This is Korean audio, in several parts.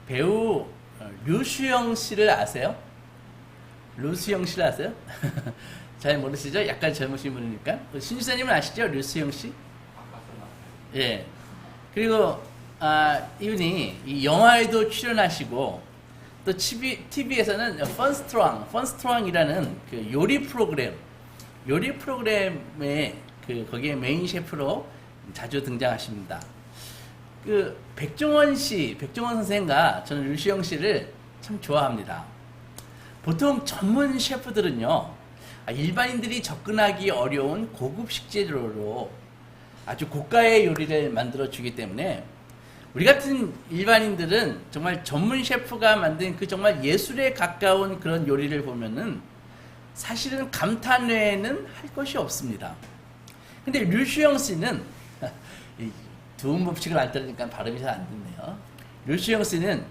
배우 류수영 씨를 아세요? 류수영 씨를 아세요? 잘 모르시죠? 약간 젊으신 분이니까. 신지사님은 아시죠? 류수영 씨? 예. 그리고 이분이 이 영화에도 출연하시고 또 TV에서는 펀스트롱이라는 그 요리 프로그램에 거기에 메인 셰프로 자주 등장하십니다. 그 백종원 선생과 저는 류수영 씨를 참 좋아합니다. 보통 전문 셰프들은요, 일반인들이 접근하기 어려운 고급 식재료로 아주 고가의 요리를 만들어 주기 때문에 우리 같은 일반인들은 정말 전문 셰프가 만든 그 정말 예술에 가까운 그런 요리를 보면은 사실은 감탄 외에는 할 것이 없습니다. 근데 류수영 씨는 두음 법칙을 안 따르니까 발음이 잘 안 듣네요. 류수영 씨는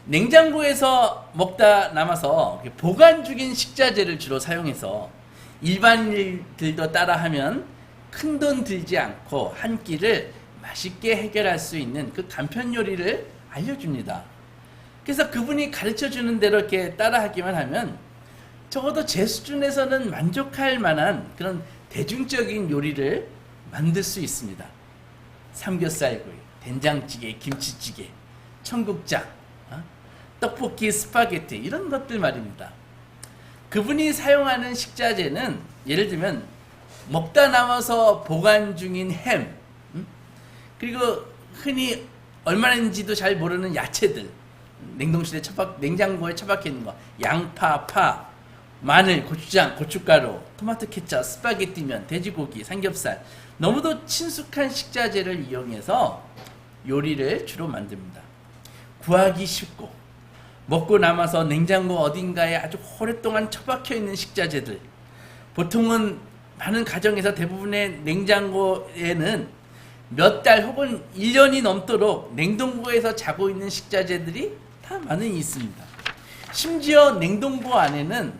냉장고에서 먹다 남아서 보관 중인 식자재를 주로 사용해서 일반인들도 따라하면 큰돈 들지 않고 한 끼를 맛있게 해결할 수 있는 그 간편 요리를 알려줍니다. 그래서 그분이 가르쳐 주는 대로 이렇게 따라하기만 하면 적어도 제 수준에서는 만족할 만한 그런 대중적인 요리를 만들 수 있습니다. 삼겹살구이, 된장찌개, 김치찌개, 청국장, 떡볶이, 스파게티 이런 것들 말입니다. 그분이 사용하는 식자재는 예를 들면 먹다 남아서 보관 중인 햄, 그리고 흔히 얼마나 있는지도 잘 모르는 야채들, 냉장고에 처박혀 있는 거, 양파, 파, 마늘, 고추장, 고춧가루, 토마토 케첩, 스파게티면, 돼지고기, 삼겹살, 너무도 친숙한 식자재를 이용해서 요리를 주로 만듭니다. 구하기 쉽고 먹고 남아서 냉장고 어딘가에 아주 오랫동안 처박혀 있는 식자재들, 보통은 많은 가정에서 대부분의 냉장고에는 몇 달 혹은 1년이 넘도록 냉동고에서 자고 있는 식자재들이 다 많이 있습니다. 심지어 냉동고 안에는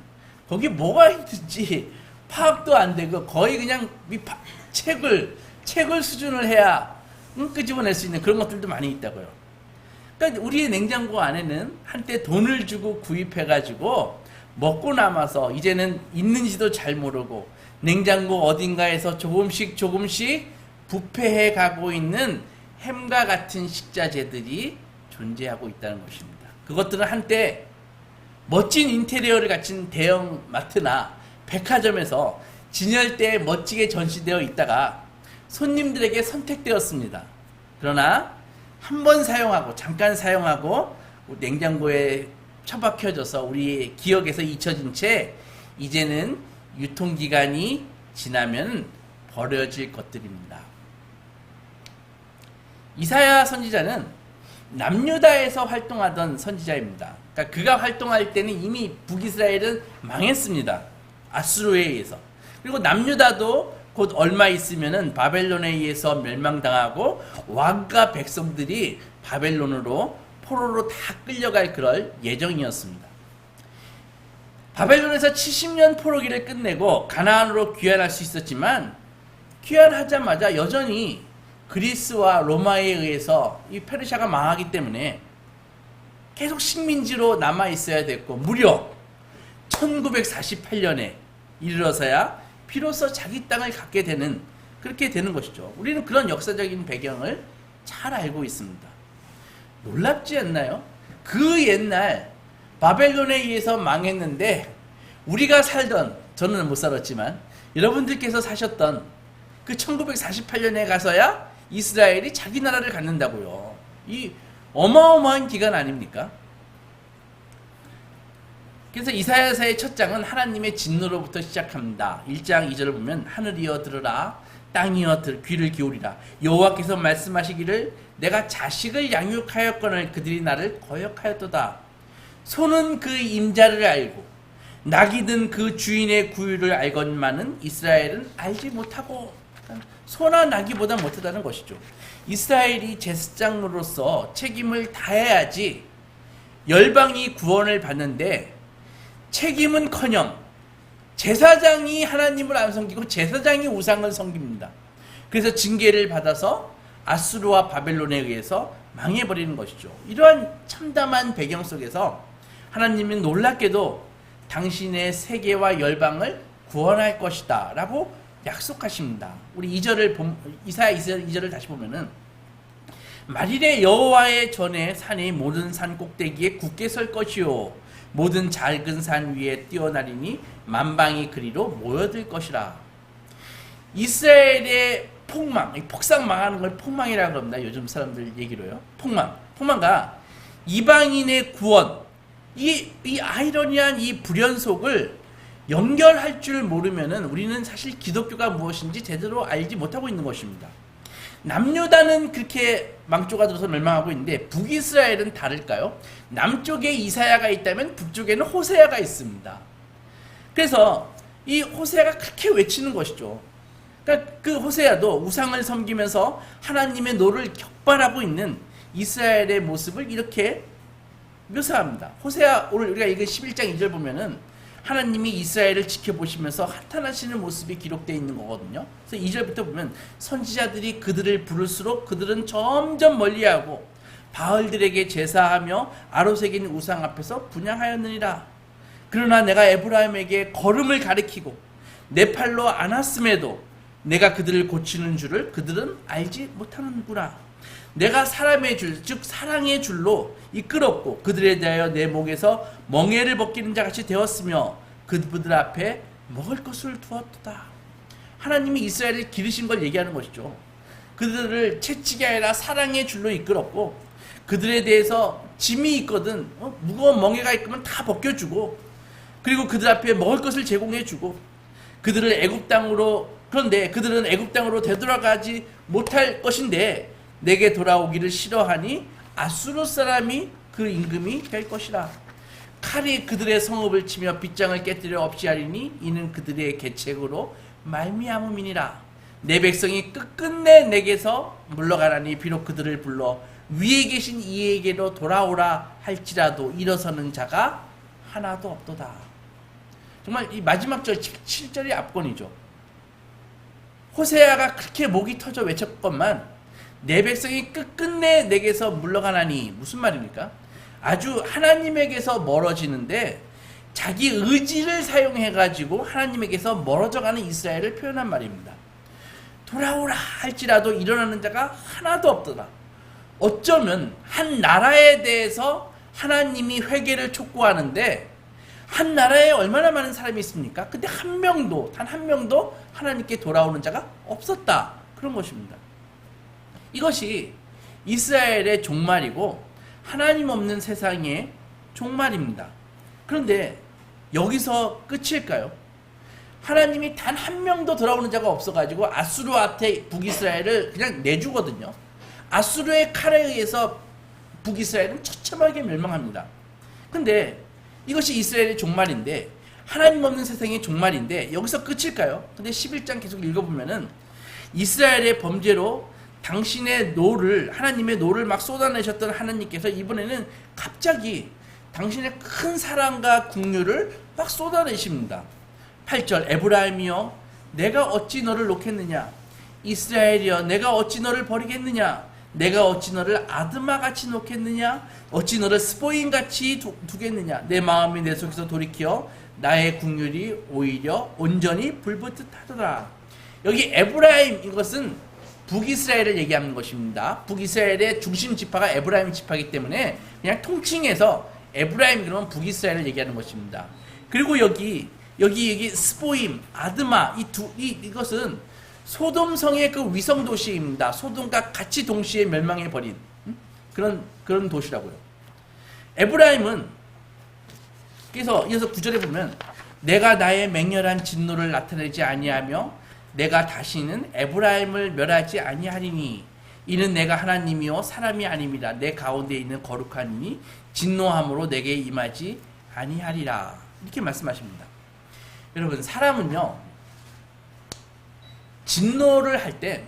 거기 뭐가 있는지 파악도 안 되고 거의 그냥 책을 수준을 해야 끄집어낼 수 있는 그런 것들도 많이 있다고요. 그러니까 우리의 냉장고 안에는 한때 돈을 주고 구입해가지고 먹고 남아서 이제는 있는지도 잘 모르고 냉장고 어딘가에서 조금씩 부패해 가고 있는 햄과 같은 식자재들이 존재하고 있다는 것입니다. 그것들은 한때 멋진 인테리어를 갖춘 대형 마트나 백화점에서 진열대에 멋지게 전시되어 있다가 손님들에게 선택되었습니다. 그러나 한 번 사용하고 잠깐 사용하고 냉장고에 처박혀져서 우리 기억에서 잊혀진 채 이제는 유통기간이 지나면 버려질 것들입니다. 이사야 선지자는 남유다에서 활동하던 선지자입니다. 그러니까 그가 활동할 때는 이미 북이스라엘은 망했습니다. 아수르에 의해서. 그리고 남유다도 곧 얼마 있으면은 바벨론에 의해서 멸망당하고 왕과 백성들이 바벨론으로 포로로 다 끌려갈 그럴 예정이었습니다. 바벨론에서 70년 포로기를 끝내고 가나안으로 귀환할 수 있었지만 귀환하자마자 여전히 그리스와 로마에 의해서 이 페르시아가 망하기 때문에 계속 식민지로 남아 있어야 됐고 무려 1948년에 이르러서야 비로소 자기 땅을 갖게 되는 그렇게 되는 것이죠. 우리는 그런 역사적인 배경을 잘 알고 있습니다. 놀랍지 않나요? 그 옛날 바벨론에 의해서 망했는데 우리가 살던, 저는 못 살았지만 여러분들께서 사셨던 그 1948년에 가서야 이스라엘이 자기 나라를 갖는다고요. 이 어마어마한 기간 아닙니까? 그래서 이사야서의 첫 장은 하나님의 진노로부터 시작합니다. 1장 2절을 보면 하늘이여 들으라, 땅이여 귀를 기울이라. 여호와께서 말씀하시기를 내가 자식을 양육하였거늘 그들이 나를 거역하였도다. 소는 그 임자를 알고 낙이 든 그 주인의 구유를 알건만은 이스라엘은 알지 못하고, 소나 나기보다 못하다는 것이죠. 이스라엘이 제사장으로서 책임을 다해야지 열방이 구원을 받는데 책임은커녕 제사장이 하나님을 안 섬기고 제사장이 우상을 섬깁니다. 그래서 징계를 받아서 아수르와 바벨론에 의해서 망해버리는 것이죠. 이러한 참담한 배경 속에서 하나님은 놀랍게도 당신의 세계와 열방을 구원할 것이다 라고 약속하십니다. 우리 이사야 2절을 다시 보면은 만일에 여호와의 전에 산의 모든 산 꼭대기에 굳게 설 것이요 모든 작은 산 위에 뛰어나리니 만방의 그리로 모여들 것이라. 이스라엘의 폭상 망하는 걸 폭망이라고 합니다. 요즘 사람들 얘기로요. 폭망과 이방인의 구원, 이 아이러니한 이 불연속을 연결할 줄 모르면은 우리는 사실 기독교가 무엇인지 제대로 알지 못하고 있는 것입니다. 남유다는 그렇게 망조가 들어서 멸망하고 있는데 북이스라엘은 다를까요? 남쪽에 이사야가 있다면 북쪽에는 호세아가 있습니다. 그래서 이 호세아가 그렇게 외치는 것이죠. 그러니까 그 호세아도 우상을 섬기면서 하나님의 노를 격발하고 있는 이스라엘의 모습을 이렇게 묘사합니다. 호세아, 오늘 우리가 읽은 11장 2절 보면은 하나님이 이스라엘을 지켜보시면서 한탄하시는 모습이 기록되어 있는 거거든요. 그래서 2절부터 보면 선지자들이 그들을 부를수록 그들은 점점 멀리하고 바알들에게 제사하며 아롯에 있는 우상 앞에서 분향하였느니라. 그러나 내가 에브라임에게 걸음을 가리키고 내 팔로 안았음에도 내가 그들을 고치는 줄을 그들은 알지 못하는구나. 내가 사람의 줄, 즉 사랑의 줄로 이끌었고 그들에 대하여 내 목에서 멍에를 벗기는 자같이 되었으며 그들 앞에 먹을 것을 두었도다. 하나님이 이스라엘을 기르신 걸 얘기하는 것이죠. 그들을 채찍이 아니라 사랑의 줄로 이끌었고 그들에 대해서 짐이 있거든 무거운 멍에가 있으면 다 벗겨주고 그리고 그들 앞에 먹을 것을 제공해주고 그들을 애굽 땅으로, 그런데 그들은 애굽 땅으로 되돌아가지 못할 것인데 내게 돌아오기를 싫어하니 아수르 사람이 그 임금이 될 것이라. 칼이 그들의 성읍을 치며 빗장을 깨뜨려 없이 하리니 이는 그들의 계책으로 말미암음이니라. 내 백성이 끝끝내 내게서 물러가라니 비록 그들을 불러 위에 계신 이에게로 돌아오라 할지라도 일어서는 자가 하나도 없도다. 정말 이 마지막 절 7절이 압권이죠. 호세아가 그렇게 목이 터져 외쳤건만 내 백성이 끝끝내 내게서 물러가나니 무슨 말입니까? 아주 하나님에게서 멀어지는데 자기 의지를 사용해가지고 하나님에게서 멀어져가는 이스라엘을 표현한 말입니다. 돌아오라 할지라도 일어나는 자가 하나도 없더라. 어쩌면 한 나라에 대해서 하나님이 회개를 촉구하는데 한 나라에 얼마나 많은 사람이 있습니까? 근데 단 한 명도 하나님께 돌아오는 자가 없었다. 그런 것입니다. 이것이 이스라엘의 종말이고 하나님 없는 세상의 종말입니다. 그런데 여기서 끝일까요? 하나님이 단 한 명도 돌아오는 자가 없어가지고 아수르한테 북이스라엘을 그냥 내주거든요. 아수르의 칼에 의해서 북이스라엘은 처참하게 멸망합니다. 근데 이것이 이스라엘의 종말인데 하나님 없는 세상의 종말인데 여기서 끝일까요? 근데 11장 계속 읽어보면은 이스라엘의 범죄로 당신의 하나님의 노를 막 쏟아내셨던 하나님께서 이번에는 갑자기 당신의 큰 사랑과 긍휼을 막 쏟아내십니다. 8절 에브라임이여 내가 어찌 너를 놓겠느냐 이스라엘이여 내가 어찌 너를 버리겠느냐 내가 어찌 너를 아드마같이 놓겠느냐 어찌 너를 스보임같이 두겠느냐 내 마음이 내 속에서 돌이켜 나의 긍휼이 오히려 온전히 불붙듯 하더라. 여기 에브라임 이것은 북이스라엘을 얘기하는 것입니다. 북이스라엘의 중심 지파가 에브라임 지파이기 때문에 그냥 통칭해서 에브라임 그러면 북이스라엘을 얘기하는 것입니다. 그리고 여기 스보임, 아드마 이것은 소돔성의 그 위성 도시입니다. 소돔과 같이 동시에 멸망해 버린 그런 도시라고요. 에브라임은 그래서 이어서 9절에 보면 내가 나의 맹렬한 진노를 나타내지 아니하며 내가 다시는 에브라임을 멸하지 아니하리니 이는 내가 하나님이요 사람이 아닙니다. 내 가운데 있는 거룩한 이니 진노함으로 내게 임하지 아니하리라. 이렇게 말씀하십니다. 여러분 사람은요 진노를 할 때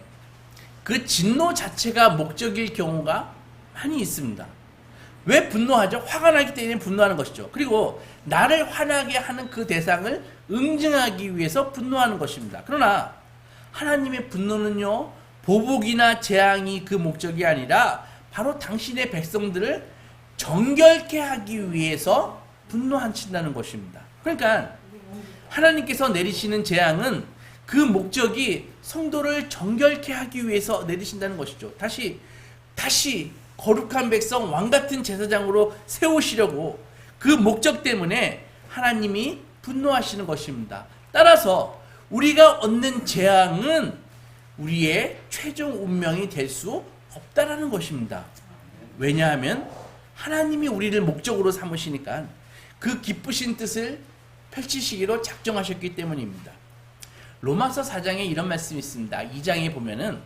그 진노 자체가 목적일 경우가 많이 있습니다. 왜 분노하죠? 화가 나기 때문에 분노하는 것이죠. 그리고 나를 화나게 하는 그 대상을 응징하기 위해서 분노하는 것입니다. 그러나 하나님의 분노는요 보복이나 재앙이 그 목적이 아니라 바로 당신의 백성들을 정결케 하기 위해서 분노하신다는 것입니다. 그러니까 하나님께서 내리시는 재앙은 그 목적이 성도를 정결케 하기 위해서 내리신다는 것이죠. 다시 거룩한 백성 왕같은 제사장으로 세우시려고 그 목적 때문에 하나님이 분노하시는 것입니다. 따라서 우리가 얻는 재앙은 우리의 최종 운명이 될 수 없다라는 것입니다. 왜냐하면 하나님이 우리를 목적으로 삼으시니까 그 기쁘신 뜻을 펼치시기로 작정하셨기 때문입니다. 로마서 4장에 이런 말씀이 있습니다. 2장에 보면은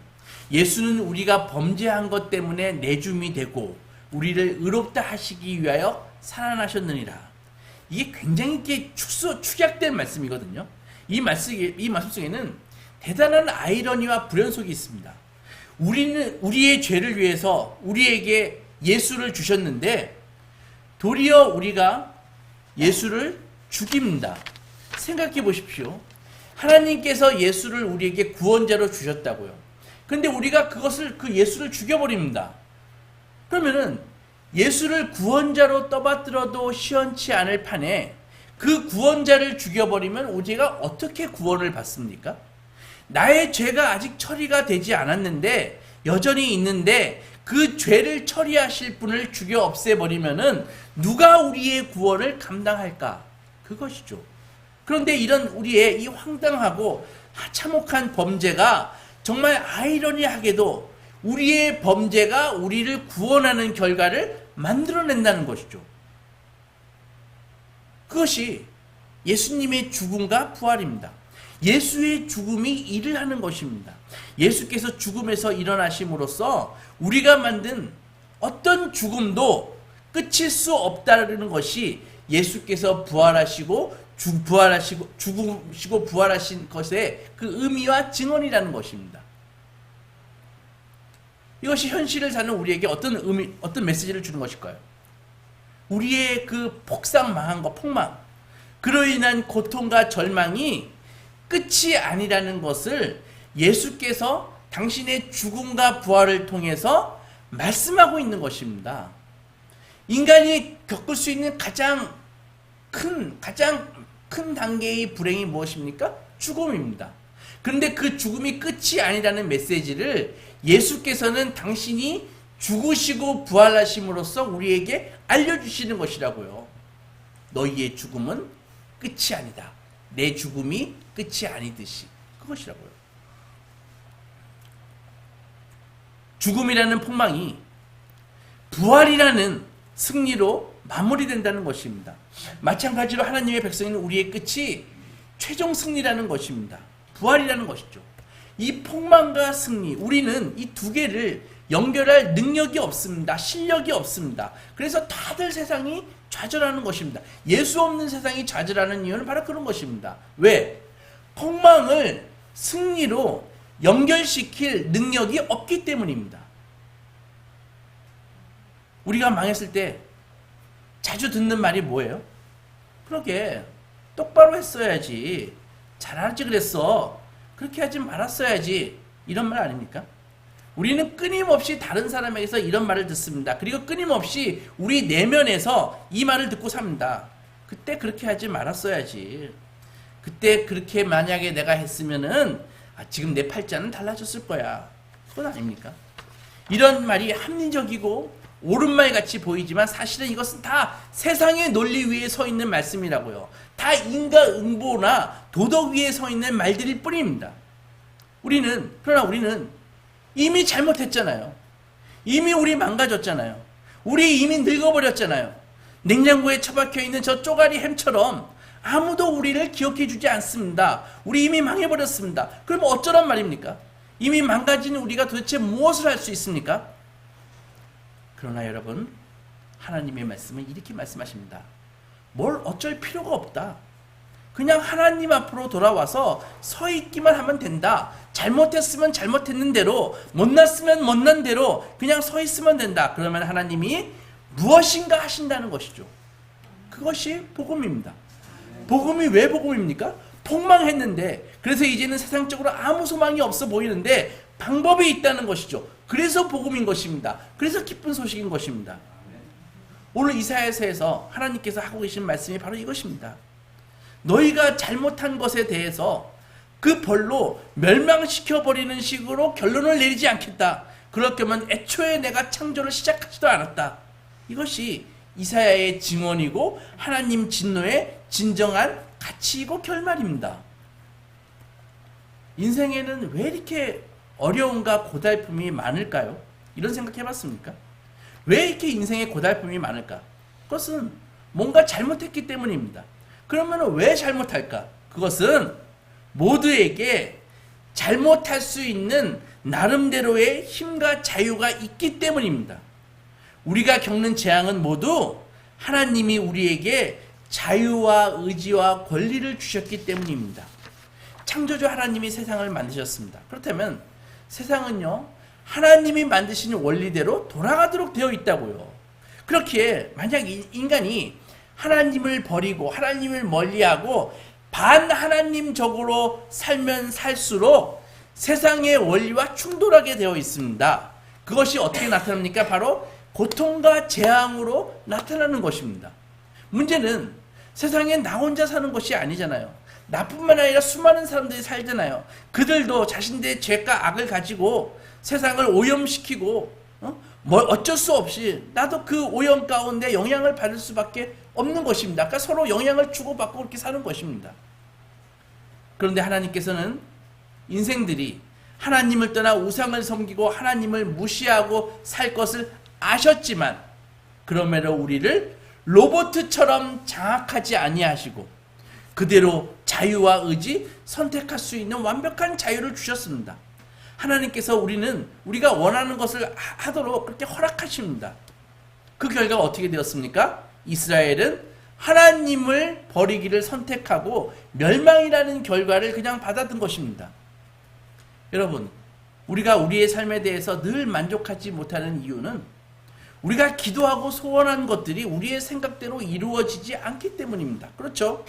예수는 우리가 범죄한 것 때문에 내줌이 되고 우리를 의롭다 하시기 위하여 살아나셨느니라. 이게 굉장히 축약된 말씀이거든요. 이 말씀 속에는 대단한 아이러니와 불연속이 있습니다. 우리는 우리의 죄를 위해서 우리에게 예수를 주셨는데 도리어 우리가 예수를 죽입니다. 생각해 보십시오. 하나님께서 예수를 우리에게 구원자로 주셨다고요. 근데 우리가 그 예수를 죽여버립니다. 그러면은 예수를 구원자로 떠받들어도 시원치 않을 판에 그 구원자를 죽여버리면 우리가 어떻게 구원을 받습니까? 나의 죄가 아직 처리가 되지 않았는데 여전히 있는데 그 죄를 처리하실 분을 죽여 없애버리면은 누가 우리의 구원을 감당할까? 그것이죠. 그런데 이런 우리의 이 황당하고 참혹한 범죄가 정말 아이러니하게도 우리의 범죄가 우리를 구원하는 결과를 만들어낸다는 것이죠. 그것이 예수님의 죽음과 부활입니다. 예수의 죽음이 일을 하는 것입니다. 예수께서 죽음에서 일어나심으로써 우리가 만든 어떤 죽음도 끝일 수 없다는 것이 예수께서 죽으시고 부활하신 것의 그 의미와 증언이라는 것입니다. 이것이 현실을 사는 우리에게 어떤 메시지를 주는 것일까요? 우리의 그 폭삭 망한 것, 폭망, 그로 인한 고통과 절망이 끝이 아니라는 것을 예수께서 당신의 죽음과 부활을 통해서 말씀하고 있는 것입니다. 인간이 겪을 수 있는 가장 큰 단계의 불행이 무엇입니까? 죽음입니다. 그런데 그 죽음이 끝이 아니라는 메시지를 예수께서는 당신이 죽으시고 부활하심으로써 우리에게 알려주시는 것이라고요. 너희의 죽음은 끝이 아니다. 내 죽음이 끝이 아니듯이 그것이라고요. 죽음이라는 폭망이 부활이라는 승리로 마무리된다는 것입니다. 마찬가지로 하나님의 백성인 우리의 끝이 최종 승리라는 것입니다. 부활이라는 것이죠. 이 폭망과 승리, 우리는 이 두 개를 연결할 능력이 없습니다. 실력이 없습니다. 그래서 다들 세상이 좌절하는 것입니다. 예수 없는 세상이 좌절하는 이유는 바로 그런 것입니다. 왜? 폭망을 승리로 연결시킬 능력이 없기 때문입니다. 우리가 망했을 때 자주 듣는 말이 뭐예요? 그러게 똑바로 했어야지, 잘하지 그랬어, 그렇게 하지 말았어야지, 이런 말 아닙니까? 우리는 끊임없이 다른 사람에게서 이런 말을 듣습니다. 그리고 끊임없이 우리 내면에서 이 말을 듣고 삽니다. 그때 그렇게 하지 말았어야지, 그때 그렇게 만약에 내가 했으면은 지금 내 팔자는 달라졌을 거야. 그건 아닙니까? 이런 말이 합리적이고 옳은 말 같이 보이지만 사실은 이것은 다 세상의 논리 위에 서 있는 말씀이라고요. 다 인과응보나 도덕 위에 서 있는 말들일 뿐입니다. 그러나 우리는 이미 잘못했잖아요. 이미 우리 망가졌잖아요. 우리 이미 늙어버렸잖아요. 냉장고에 처박혀 있는 저 쪼가리 햄처럼 아무도 우리를 기억해 주지 않습니다. 우리 이미 망해버렸습니다. 그럼 어쩌란 말입니까? 이미 망가진 우리가 도대체 무엇을 할 수 있습니까? 그러나 여러분, 하나님의 말씀은 이렇게 말씀하십니다. 뭘 어쩔 필요가 없다. 그냥 하나님 앞으로 돌아와서 서 있기만 하면 된다. 잘못했으면 잘못했는 대로, 못났으면 못난 대로 그냥 서 있으면 된다. 그러면 하나님이 무엇인가 하신다는 것이죠. 그것이 복음입니다. 복음이 왜 복음입니까? 폭망했는데, 그래서 이제는 세상적으로 아무 소망이 없어 보이는데 방법이 있다는 것이죠. 그래서 복음인 것입니다. 그래서 기쁜 소식인 것입니다. 오늘 이사야서에서 하나님께서 하고 계신 말씀이 바로 이것입니다. 너희가 잘못한 것에 대해서 그 벌로 멸망시켜버리는 식으로 결론을 내리지 않겠다. 그럴 거면 애초에 내가 창조를 시작하지도 않았다. 이것이 이사야의 증언이고 하나님 진노의 진정한 가치이고 결말입니다. 인생에는 왜 이렇게 어려움과 고달픔이 많을까요? 이런 생각 해봤습니까? 왜 이렇게 인생에 고달픔이 많을까? 그것은 뭔가 잘못했기 때문입니다. 그러면 왜 잘못할까? 그것은 모두에게 잘못할 수 있는 나름대로의 힘과 자유가 있기 때문입니다. 우리가 겪는 재앙은 모두 하나님이 우리에게 자유와 의지와 권리를 주셨기 때문입니다. 창조주 하나님이 세상을 만드셨습니다. 그렇다면 세상은요, 하나님이 만드신 원리대로 돌아가도록 되어 있다고요. 그렇기에 만약 인간이 하나님을 버리고 하나님을 멀리하고 반하나님적으로 살면 살수록 세상의 원리와 충돌하게 되어 있습니다. 그것이 어떻게 나타납니까? 바로 고통과 재앙으로 나타나는 것입니다. 문제는 세상에 나 혼자 사는 것이 아니잖아요. 나뿐만 아니라 수많은 사람들이 살잖아요. 그들도 자신들의 죄과 악을 가지고 세상을 오염시키고 어쩔 수 없이 나도 그 오염 가운데 영향을 받을 수밖에 없는 것입니다. 그러니까 서로 영향을 주고받고 그렇게 사는 것입니다. 그런데 하나님께서는 인생들이 하나님을 떠나 우상을 섬기고 하나님을 무시하고 살 것을 아셨지만 그러므로 우리를 로봇처럼 장악하지 아니하시고 그대로 자유와 의지 선택할 수 있는 완벽한 자유를 주셨습니다. 하나님께서 우리가 원하는 것을 하도록 그렇게 허락하십니다. 그 결과가 어떻게 되었습니까? 이스라엘은 하나님을 버리기를 선택하고 멸망이라는 결과를 그냥 받아든 것입니다. 여러분, 우리가 우리의 삶에 대해서 늘 만족하지 못하는 이유는 우리가 기도하고 소원한 것들이 우리의 생각대로 이루어지지 않기 때문입니다. 그렇죠?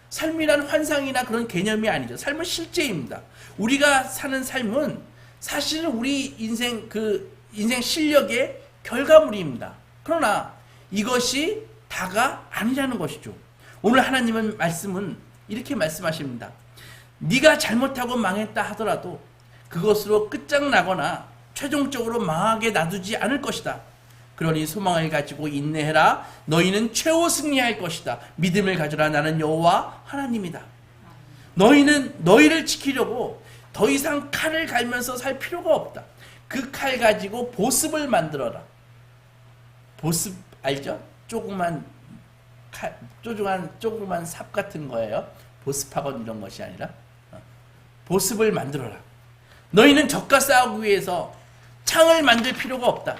삶이란 환상이나 그런 개념이 아니죠. 삶은 실제입니다. 우리가 사는 삶은 사실은 우리 인생 실력의 결과물입니다. 그러나 이것이 다가 아니라는 것이죠. 오늘 하나님의 말씀은 이렇게 말씀하십니다. 네가 잘못하고 망했다 하더라도 그것으로 끝장나거나 최종적으로 망하게 놔두지 않을 것이다. 그러니 소망을 가지고 인내해라. 너희는 최후 승리할 것이다. 믿음을 가져라. 나는 여호와 하나님이다. 너희를 지키려고 더 이상 칼을 갈면서 살 필요가 없다. 그 칼 가지고 보습을 만들어라. 보습 알죠? 조그만 삽 같은 거예요. 보습학원 이런 것이 아니라 보습을 만들어라. 너희는 적과 싸우기 위해서 창을 만들 필요가 없다.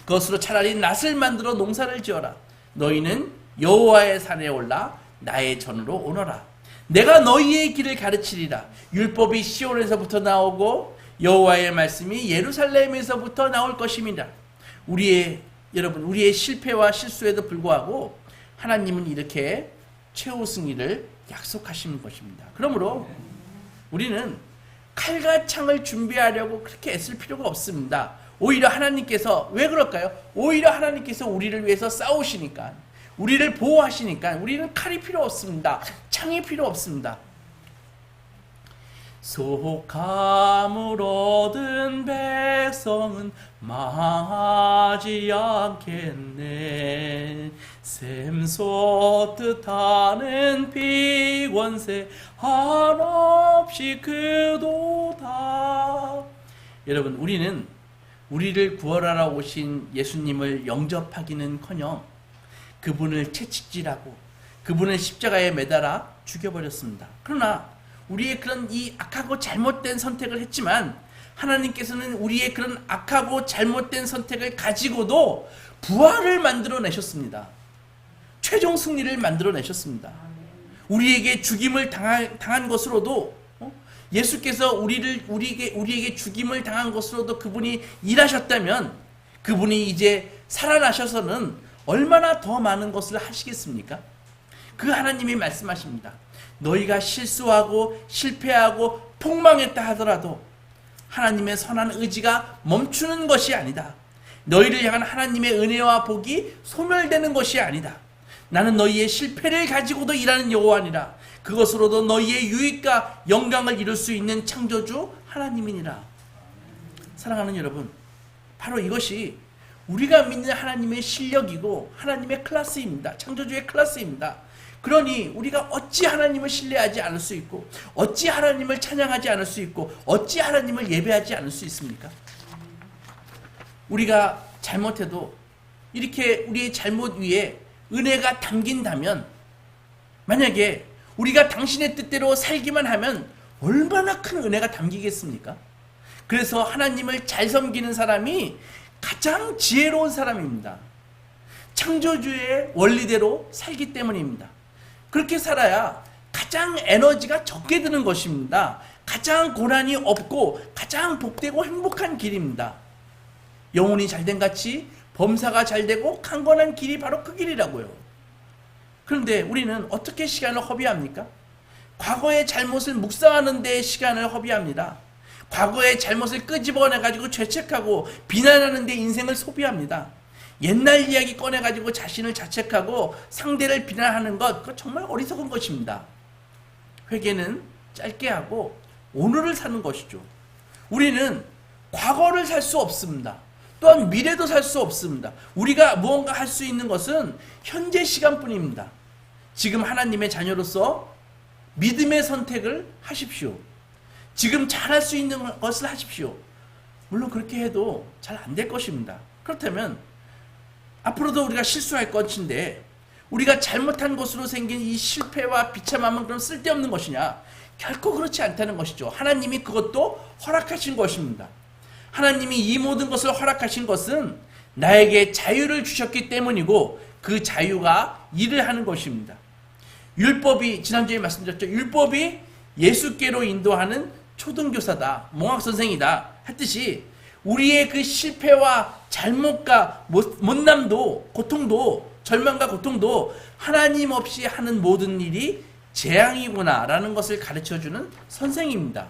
그것으로 차라리 낫을 만들어 농사를 지어라. 너희는 여호와의 산에 올라 나의 전으로 오너라. 내가 너희의 길을 가르치리라. 율법이 시온에서부터 나오고 여호와의 말씀이 예루살렘에서부터 나올 것입니다. 여러분, 우리의 실패와 실수에도 불구하고 하나님은 이렇게 최후 승리를 약속하시는 것입니다. 그러므로 우리는 칼과 창을 준비하려고 그렇게 애쓸 필요가 없습니다. 오히려 하나님께서, 왜 그럴까요? 오히려 하나님께서 우리를 위해서 싸우시니까, 우리를 보호하시니까 우리는 칼이 필요 없습니다. 창이 필요 없습니다. 속함을 얻은 백성은 망하지 않겠네. 샘솟듯 하는 비권세 한없이 그도다. 여러분, 우리는 우리를 구원하러 오신 예수님을 영접하기는커녕 그분을 채찍질하고 그분을 십자가에 매달아 죽여버렸습니다. 그러나 우리의 그런 이 악하고 잘못된 선택을 했지만 하나님께서는 우리의 그런 악하고 잘못된 선택을 가지고도 부활을 만들어내셨습니다. 최종 승리를 만들어내셨습니다. 우리에게 죽임을 당한 것으로도 예수께서 우리에게 죽임을 당한 것으로도 그분이 일하셨다면 그분이 이제 살아나셔서는 얼마나 더 많은 것을 하시겠습니까? 그 하나님이 말씀하십니다. 너희가 실수하고 실패하고 폭망했다 하더라도 하나님의 선한 의지가 멈추는 것이 아니다. 너희를 향한 하나님의 은혜와 복이 소멸되는 것이 아니다. 나는 너희의 실패를 가지고도 일하는 여호와니라. 그것으로도 너희의 유익과 영광을 이룰 수 있는 창조주 하나님이니라. 사랑하는 여러분, 바로 이것이 우리가 믿는 하나님의 실력이고 하나님의 클래스입니다. 창조주의 클래스입니다. 그러니 우리가 어찌 하나님을 신뢰하지 않을 수 있고, 어찌 하나님을 찬양하지 않을 수 있고, 어찌 하나님을 예배하지 않을 수 있습니까? 우리가 잘못해도 이렇게 우리의 잘못 위에 은혜가 담긴다면, 만약에 우리가 당신의 뜻대로 살기만 하면 얼마나 큰 은혜가 담기겠습니까? 그래서 하나님을 잘 섬기는 사람이 가장 지혜로운 사람입니다. 창조주의 원리대로 살기 때문입니다. 그렇게 살아야 가장 에너지가 적게 드는 것입니다. 가장 고난이 없고 가장 복되고 행복한 길입니다. 영혼이 잘된 같이 범사가 잘되고 강건한 길이 바로 그 길이라고요. 그런데 우리는 어떻게 시간을 허비합니까? 과거의 잘못을 묵상하는 데 시간을 허비합니다. 과거의 잘못을 끄집어내가지고 죄책하고 비난하는 데 인생을 소비합니다. 옛날 이야기 꺼내가지고 자신을 자책하고 상대를 비난하는 것, 그거 정말 어리석은 것입니다. 회개는 짧게 하고 오늘을 사는 것이죠. 우리는 과거를 살 수 없습니다. 또한 미래도 살 수 없습니다. 우리가 무언가 할 수 있는 것은 현재 시간뿐입니다. 지금 하나님의 자녀로서 믿음의 선택을 하십시오. 지금 잘할 수 있는 것을 하십시오. 물론 그렇게 해도 잘 안 될 것입니다. 그렇다면 앞으로도 우리가 실수할 것인데, 우리가 잘못한 것으로 생긴 이 실패와 비참함은 그럼 쓸데없는 것이냐? 결코 그렇지 않다는 것이죠. 하나님이 그것도 허락하신 것입니다. 하나님이 이 모든 것을 허락하신 것은 나에게 자유를 주셨기 때문이고, 그 자유가 일을 하는 것입니다. 율법이, 지난주에 말씀드렸죠. 율법이 예수께로 인도하는 초등교사다, 몽학선생이다 했듯이, 우리의 그 실패와 잘못과 못남도, 고통도, 절망과 고통도 하나님 없이 하는 모든 일이 재앙이구나 라는 것을 가르쳐주는 선생입니다.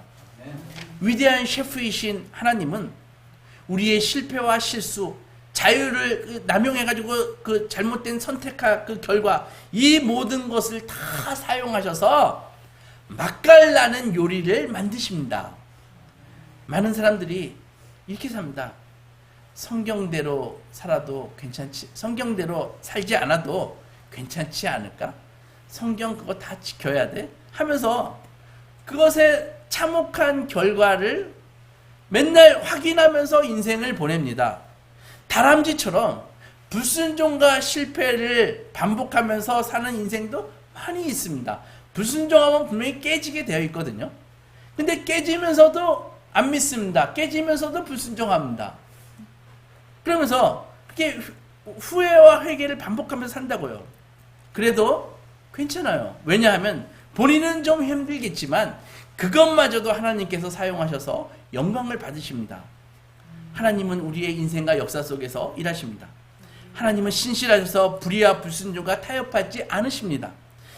위대한 셰프이신 하나님은 우리의 실패와 실수, 자유를 남용해가지고 그 잘못된 선택한 그 결과, 이 모든 것을 다 사용하셔서 맛깔나는 요리를 만드십니다. 많은 사람들이 이렇게 삽니다. 성경대로 살아도 괜찮지, 성경대로 살지 않아도 괜찮지 않을까? 성경 그거 다 지켜야 돼? 하면서 그것에 참혹한 결과를 맨날 확인하면서 인생을 보냅니다. 다람쥐처럼 불순종과 실패를 반복하면서 사는 인생도 많이 있습니다. 불순종하면 분명히 깨지게 되어 있거든요. 근데 깨지면서도 안 믿습니다. 깨지면서도 불순종합니다. 그러면서 그렇게 후회와 회개를 반복하면서 산다고요. 그래도 괜찮아요. 왜냐하면 본인은 좀 힘들겠지만 그것마저도 하나님께서 사용하셔서 영광을 받으십니다. 하나님은 우리의 인생과 역사 속에서 일하십니다. 하나님은 신실하셔서 불의와 불순종과 타협하지 않으십니다.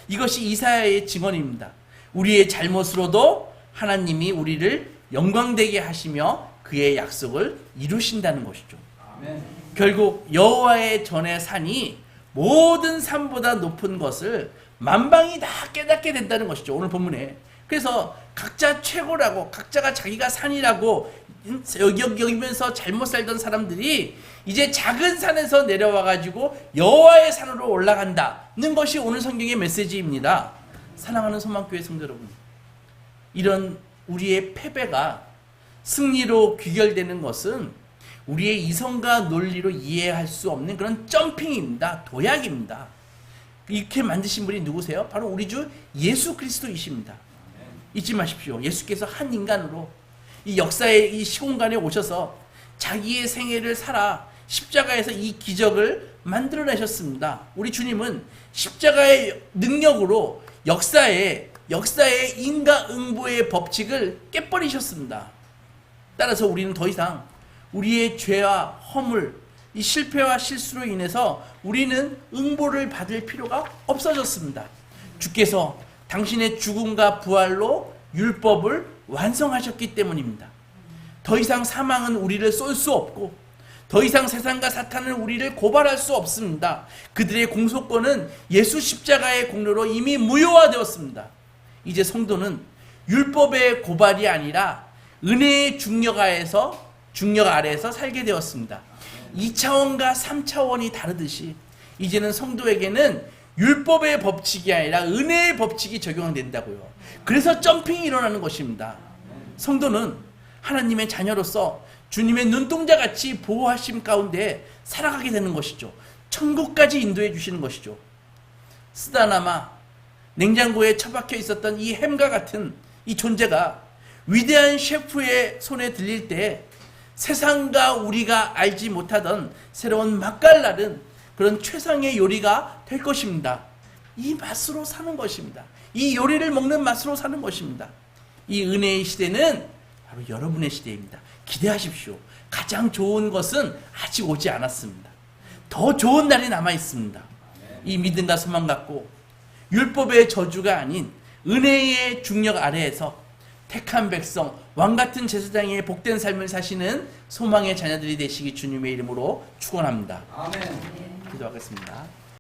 이것이 이사야의 증언입니다. 우리의 잘못으로도 하나님이 우리를 영광되게 하시며 그의 약속을 이루신다는 것이죠. 아멘. 결국 여호와의 전의 산이 모든 산보다 높은 것을 만방이 다 깨닫게 된다는 것이죠. 오늘 본문에. 그래서 각자 최고라고, 각자가 자기가 산이라고 여기면서 잘못 살던 사람들이 이제 작은 산에서 내려와가지고 여호와의 산으로 올라간다는 것이 오늘 성경의 메시지입니다. 사랑하는 소망교회 성도 여러분, 이런 우리의 패배가 승리로 귀결되는 것은 우리의 이성과 논리로 이해할 수 없는 그런 점핑입니다. 도약입니다. 이렇게 만드신 분이 누구세요? 바로 우리 주 예수 그리스도이십니다. 잊지 마십시오. 예수께서 한 인간으로 이 역사의 이 시공간에 오셔서 자기의 생애를 살아 십자가에서 이 기적을 만들어내셨습니다. 우리 주님은 십자가의 능력으로 역사의 인과응보의 법칙을 깨버리셨습니다. 따라서 우리는 더 이상 우리의 죄와 허물, 이 실패와 실수로 인해서 우리는 응보를 받을 필요가 없어졌습니다. 주께서 당신의 죽음과 부활로 율법을 완성하셨기 때문입니다. 더 이상 사망은 우리를 쏠 수 없고 더 이상 세상과 사탄은 우리를 고발할 수 없습니다. 그들의 공소권은 예수 십자가의 공로로 이미 무효화되었습니다. 이제 성도는 율법의 고발이 아니라 은혜의 중력 아래에서 살게 되었습니다. 2차원과 3차원이 다르듯이 이제는 성도에게는 율법의 법칙이 아니라 은혜의 법칙이 적용된다고요. 그래서 점핑이 일어나는 것입니다. 성도는 하나님의 자녀로서 주님의 눈동자같이 보호하심 가운데 살아가게 되는 것이죠. 천국까지 인도해 주시는 것이죠. 쓰다나마 냉장고에 처박혀 있었던 이 햄과 같은 이 존재가 위대한 셰프의 손에 들릴 때 세상과 우리가 알지 못하던 새로운 맛깔나는 그런 최상의 요리가 될 것입니다. 이 맛으로 사는 것입니다. 이 요리를 먹는 맛으로 사는 것입니다. 이 은혜의 시대는 바로 여러분의 시대입니다. 기대하십시오. 가장 좋은 것은 아직 오지 않았습니다. 더 좋은 날이 남아 있습니다. 이 믿음과 소망 갖고 율법의 저주가 아닌 은혜의 중력 아래에서 택한 백성, 왕같은 제사장의 복된 삶을 사시는 소망의 자녀들이 되시기 주님의 이름으로 축원합니다. 아멘. 기도하겠습니다.